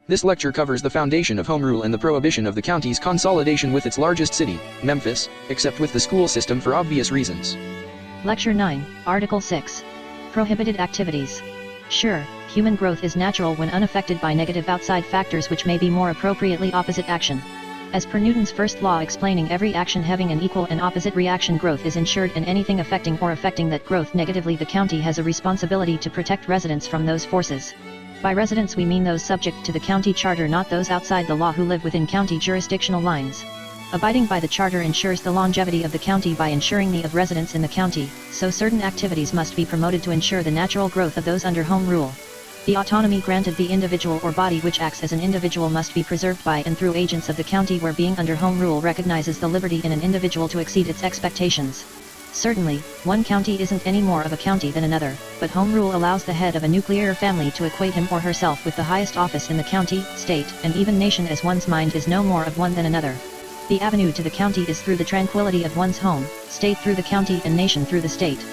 This lecture covers the foundation of home rule and the prohibition of the county's consolidation with its largest city, Memphis, except with the school system for obvious reasons. Lecture 9, Article 6. Prohibited Activities. Sure, human growth is natural when unaffected by negative outside factors which may be more appropriately opposite action. As per Newton's first law explaining every action having an equal and opposite reaction, growth is ensured, and anything affecting or affecting that growth negatively, the county has a responsibility to protect residents from those forces. By residents we mean those subject to the county charter, not those outside the law who live within county jurisdictional lines. Abiding by the charter ensures the longevity of the county by ensuring the of residents in the county, so certain activities must be promoted to ensure the natural growth of those under home rule. The autonomy granted the individual or body which acts as an individual must be preserved by and through agents of the county, where being under home rule recognizes the liberty in an individual to exceed its expectations. Certainly, one county isn't any more of a county than another, but home rule allows the head of a nuclear family to equate him or herself with the highest office in the county, state, and even nation, as one's mind is no more of one than another. The avenue to the county is through the tranquility of one's home, state through the county, and nation through the state.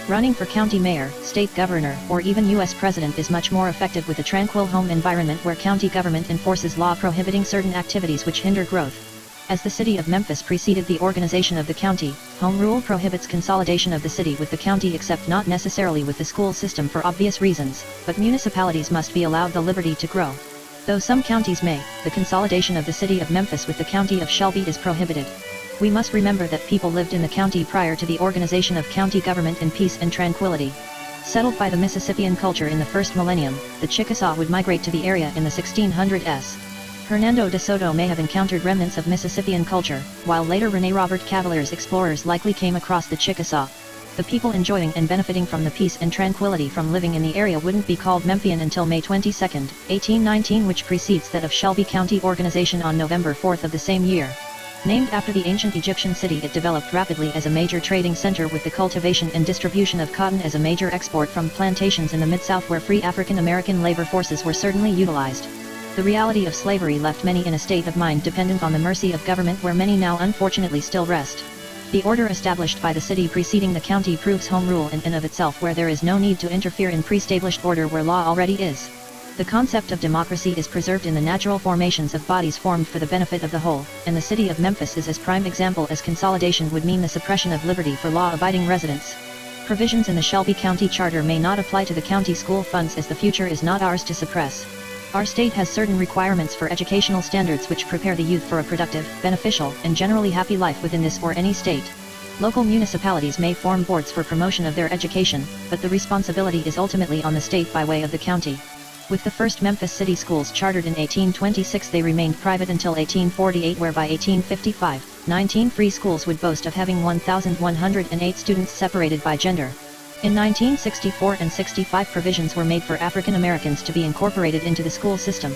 Running for county mayor, state governor, or even U.S. president is much more effective with a tranquil home environment where county government enforces law prohibiting certain activities which hinder growth. As the city of Memphis preceded the organization of the county, home rule prohibits consolidation of the city with the county, except not necessarily with the school system for obvious reasons, but municipalities must be allowed the liberty to grow. Though some counties may, the consolidation of the city of Memphis with the county of Shelby is prohibited. We must remember that people lived in the county prior to the organization of county government in peace and tranquility. Settled by the Mississippian culture in the first millennium, the Chickasaw would migrate to the area in the 1600s. Hernando de Soto may have encountered remnants of Mississippian culture, while later René Robert Cavalier's explorers likely came across the Chickasaw. The people enjoying and benefiting from the peace and tranquility from living in the area wouldn't be called Memphian until May 22, 1819, which precedes that of Shelby County organization on November 4 of the same year. Named after the ancient Egyptian city, it developed rapidly as a major trading center, with the cultivation and distribution of cotton as a major export from plantations in the Mid-South, where free African American labor forces were certainly utilized. The reality of slavery left many in a state of mind dependent on the mercy of government, where many now unfortunately still rest. The order established by the city preceding the county proves home rule in and of itself, where there is no need to interfere in pre-established order where law already is. The concept of democracy is preserved in the natural formations of bodies formed for the benefit of the whole, and the city of Memphis is as prime example, as consolidation would mean the suppression of liberty for law-abiding residents. Provisions in the Shelby County Charter may not apply to the county school funds, as the future is not ours to suppress. Our state has certain requirements for educational standards which prepare the youth for a productive, beneficial, and generally happy life within this or any state. Local municipalities may form boards for promotion of their education, but the responsibility is ultimately on the state by way of the county. With the first Memphis City Schools chartered in 1826, they remained private until 1848, where by 1855, 19 free schools would boast of having 1,108 students separated by gender. In 1964 and 65, provisions were made for African Americans to be incorporated into the school system.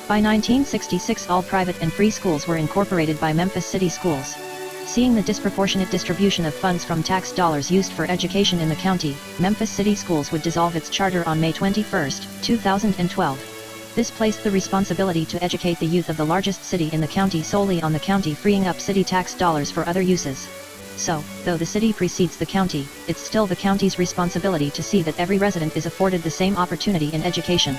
By 1966, all private and free schools were incorporated by Memphis City Schools. Seeing the disproportionate distribution of funds from tax dollars used for education in the county, Memphis City Schools would dissolve its charter on May 21, 2012. This placed the responsibility to educate the youth of the largest city in the county solely on the county, freeing up city tax dollars for other uses. So, though the city precedes the county, it's still the county's responsibility to see that every resident is afforded the same opportunity in education.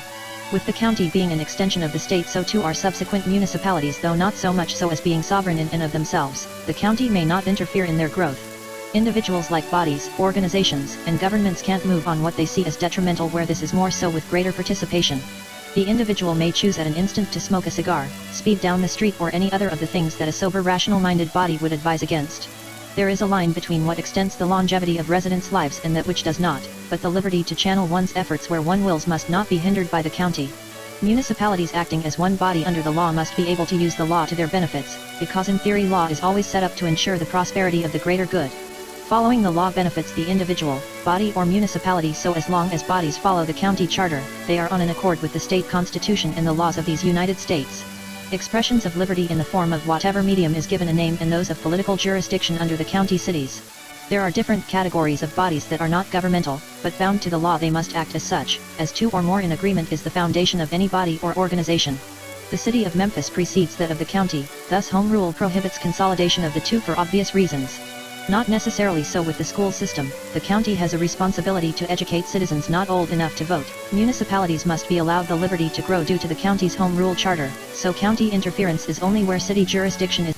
With the county being an extension of the state, so too are subsequent municipalities, though not so much so as being sovereign in and of themselves. The county may not interfere in their growth. Individuals, like bodies, organizations, and governments, can't move on what they see as detrimental where this is more so with greater participation. The individual may choose at an instant to smoke a cigar, speed down the street, or any other of the things that a sober, rational-minded body would advise against. There is a line between what extends the longevity of residents' lives and that which does not, but the liberty to channel one's efforts where one wills must not be hindered by the county. Municipalities acting as one body under the law must be able to use the law to their benefits, because in theory law is always set up to ensure the prosperity of the greater good. Following the law benefits the individual, body, or municipality, so as long as bodies follow the county charter, they are on an accord with the state constitution and the laws of these United States. Expressions of liberty in the form of whatever medium is given a name, and those of political jurisdiction under the county cities. There are different categories of bodies that are not governmental, but bound to the law they must act as such, as two or more in agreement is the foundation of any body or organization. The city of Memphis precedes that of the county, thus home rule prohibits consolidation of the two for obvious reasons. Not necessarily so with the school system. The county has a responsibility to educate citizens not old enough to vote. Municipalities must be allowed the liberty to grow due to the county's home rule charter, so county interference is only where city jurisdiction is